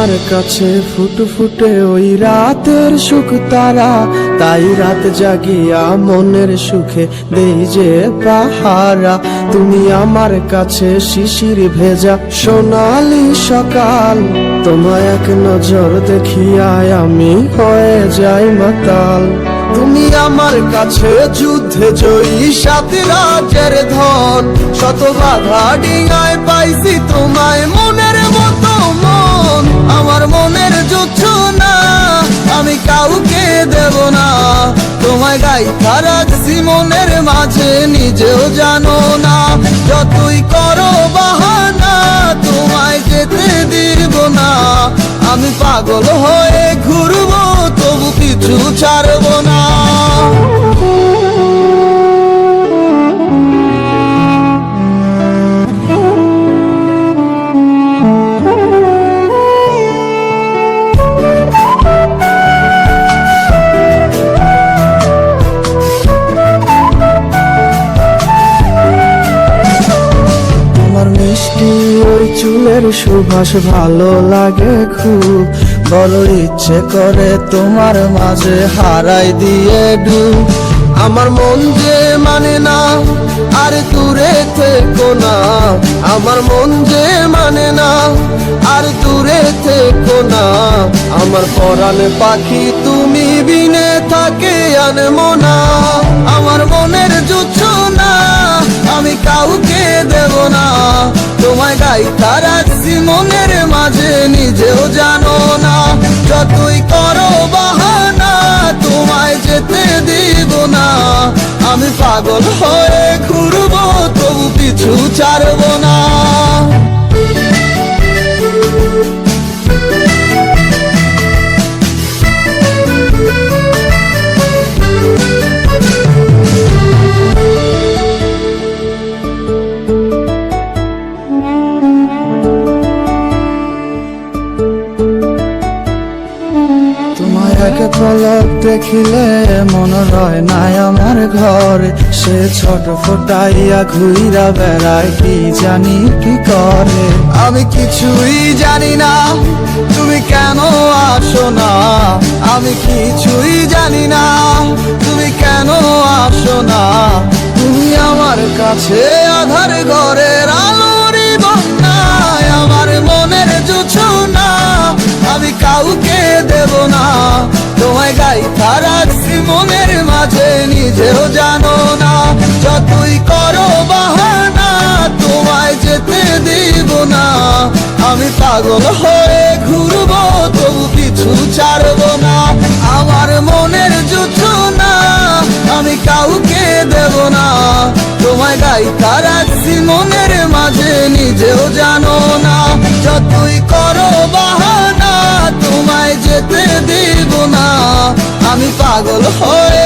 আমার কাছে ফুটফুটে ওই রাতের সুখ তারা, তাই রাত জাগিয়া মনের সুখে দেই যে পাহারা। তুমি আমার কাছে শিশির ভেজা সোনালি সকাল, তোমায় এক নজর দেখিয়ায় আমি হয়ে যাই মাতাল। তুমি আমার কাছে যুদ্ধে জয়ী সাত রাজ্যের ধন, শত বাধা ডিঙায় পাইছি তোমায় মনের মতো মন। আমার মনের যুদ্ধ না আমি কাউকে দেব না, তোমায় গাইথা রাখছি মনের মাঝে নিজেও জানো না। যতই করো বাহানা তোমায় যেতে দিব না, আমি পাগল হয়ে ঘুরবো তবু কিছু ছাড়বো না। মিষ্টি ওই চুলের সুবাস ভালো লাগে খুব, বড় ইচ্ছে করে তোমার মাঝে হারাই দিয়ে ডুব। আমার মন যে মানে না আর দূরে থেকো না, আমার মন যে মানে না আর দূরে থেকো না। আমার পরাণে পাখি তুমি বিনে থাকে আনমো না, আমার মনের যুদ্ধ না আমি কাউকে দেব না। তোমায় গাইথা রাখছি মনের মাঝে নিজেও জানো না, যতই করো বাহানা তোমায় যেতে দিব না। আমি পাগল হয়ে ঘুরবো তবু পিছু ছাড়বো না। এক পলক দেখিলে মন রয় নাই আমার ঘরে, সে ছোট ফোটাইয়া ঘুইরা বেড়ায় কি জানি কি করে। আমি কিছুই জানি না তুমি কেন আসো না, আমি কিছুই জানি না তুমি কেন আসো না। তুমি আমার কাছে আধার ঘরের আলোরই বন্যায়, আমার মনের জোছনা আমি কাউকে দেব না। তোমায় গাইথা রাখছি মনের মাঝে নিজেও জানো না, যতই করো বাহানা তোমায় যেতে দিব না। আমি পাগল হয়ে ঘুরবো তবু কিছু ছাড়বো না, আমার মনের যুদ্ধ না আমি কাউকে দেব না। তোমায় গাইথা রাখছি মনের মাঝে নিজেও জানো না, যতই করো বাহানা তোমায় যেতে দিব না। আমি পাগল হয়ে